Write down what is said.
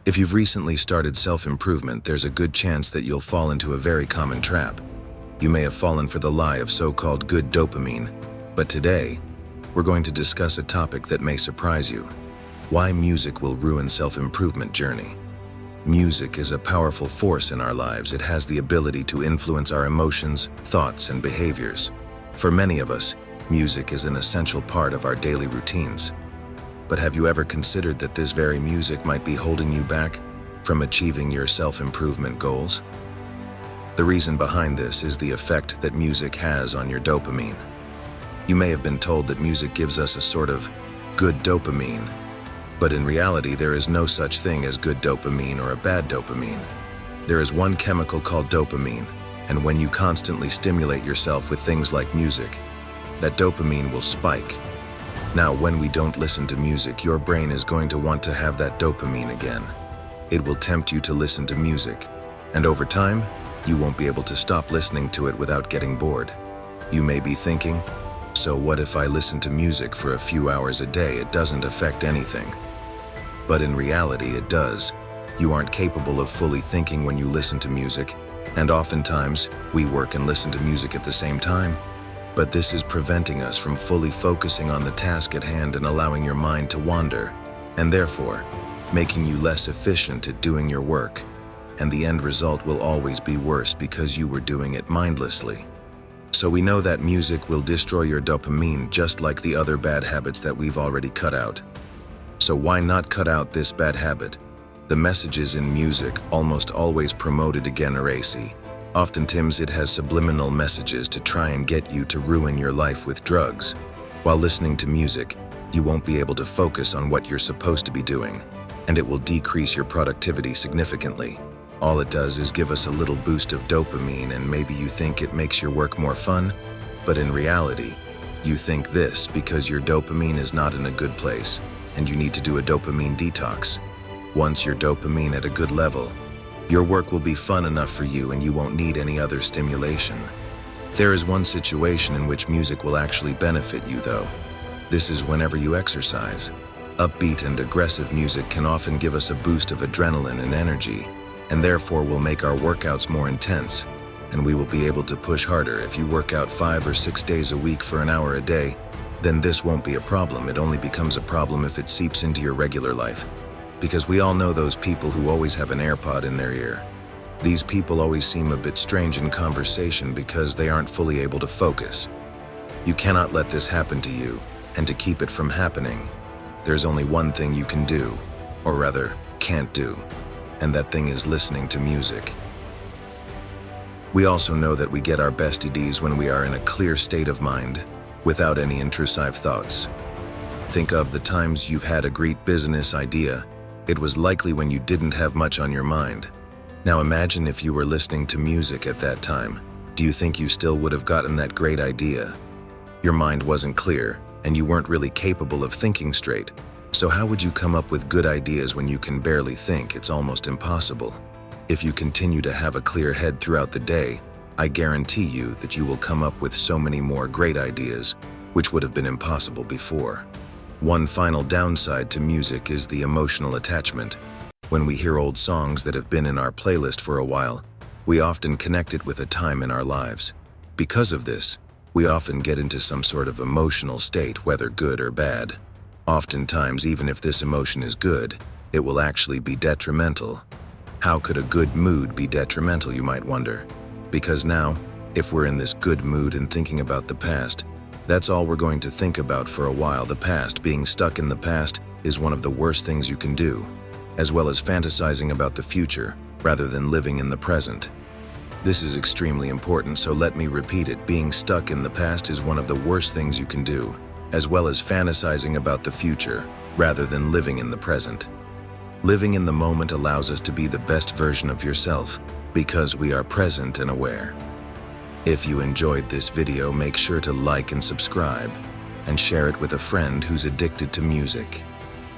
If you've recently started self-improvement, there's a good chance that you'll fall into a very common trap. You may have fallen for the lie of so-called good dopamine, but today, we're going to discuss a topic that may surprise you: why music will ruin self-improvement journey. Music is a powerful force in our lives. It has the ability to influence our emotions, thoughts, and behaviors. For many of us, music is an essential part of our daily routines. But have you ever considered that this very music might be holding you back from achieving your self-improvement goals? The reason behind this is the effect that music has on your dopamine. You may have been told that music gives us a sort of good dopamine, but in reality there is no such thing as good dopamine or a bad dopamine. There is one chemical called dopamine, and when you constantly stimulate yourself with things like music, that dopamine will spike. Now, when we don't listen to music, your brain is going to want to have that dopamine again. It will tempt you to listen to music, and over time, you won't be able to stop listening to it without getting bored. You may be thinking, so what if I listen to music for a few hours a day? It doesn't affect anything. But in reality, it does. You aren't capable of fully thinking when you listen to music, and oftentimes, we work and listen to music at the same time. But this is preventing us from fully focusing on the task at hand and allowing your mind to wander, and therefore, making you less efficient at doing your work. And the end result will always be worse because you were doing it mindlessly. So we know that music will destroy your dopamine just like the other bad habits that we've already cut out. So why not cut out this bad habit? The messages in music almost always promoted degeneracy. Oftentimes it has subliminal messages to try and get you to ruin your life with drugs. While listening to music, you won't be able to focus on what you're supposed to be doing, and it will decrease your productivity significantly. All it does is give us a little boost of dopamine, and maybe you think it makes your work more fun, but in reality, you think this because your dopamine is not in a good place, and you need to do a dopamine detox. Once your dopamine at a good level, your work will be fun enough for you and you won't need any other stimulation. There is one situation in which music will actually benefit you though. This is whenever you exercise. Upbeat and aggressive music can often give us a boost of adrenaline and energy, and therefore will make our workouts more intense, and we will be able to push harder. If you work out 5 or 6 days a week for an hour a day, then this won't be a problem. It only becomes a problem if it seeps into your regular life. Because we all know those people who always have an AirPod in their ear. These people always seem a bit strange in conversation because they aren't fully able to focus. You cannot let this happen to you, and to keep it from happening, there's only one thing you can do, or rather, can't do, and that thing is listening to music. We also know that we get our best ideas when we are in a clear state of mind, without any intrusive thoughts. Think of the times you've had a great business idea. It was likely when you didn't have much on your mind. Now imagine if you were listening to music at that time. Do you think you still would have gotten that great idea? Your mind wasn't clear, and you weren't really capable of thinking straight. So how would you come up with good ideas when you can barely think? It's almost impossible. If you continue to have a clear head throughout the day, I guarantee you that you will come up with so many more great ideas, which would have been impossible before. One final downside to music is the emotional attachment. When we hear old songs that have been in our playlist for a while, we often connect it with a time in our lives. Because of this, we often get into some sort of emotional state, whether good or bad. Oftentimes, even if this emotion is good, it will actually be detrimental. How could a good mood be detrimental, you might wonder? Because now, if we're in this good mood and thinking about the past, that's all we're going to think about for a while. The past, being stuck in the past, is one of the worst things you can do, as well as fantasizing about the future, rather than living in the present. This is extremely important, so let me repeat it. Being stuck in the past is one of the worst things you can do, as well as fantasizing about the future, rather than living in the present. Living in the moment allows us to be the best version of yourself, because we are present and aware. If you enjoyed this video, make sure to like and subscribe, and share it with a friend who's addicted to music.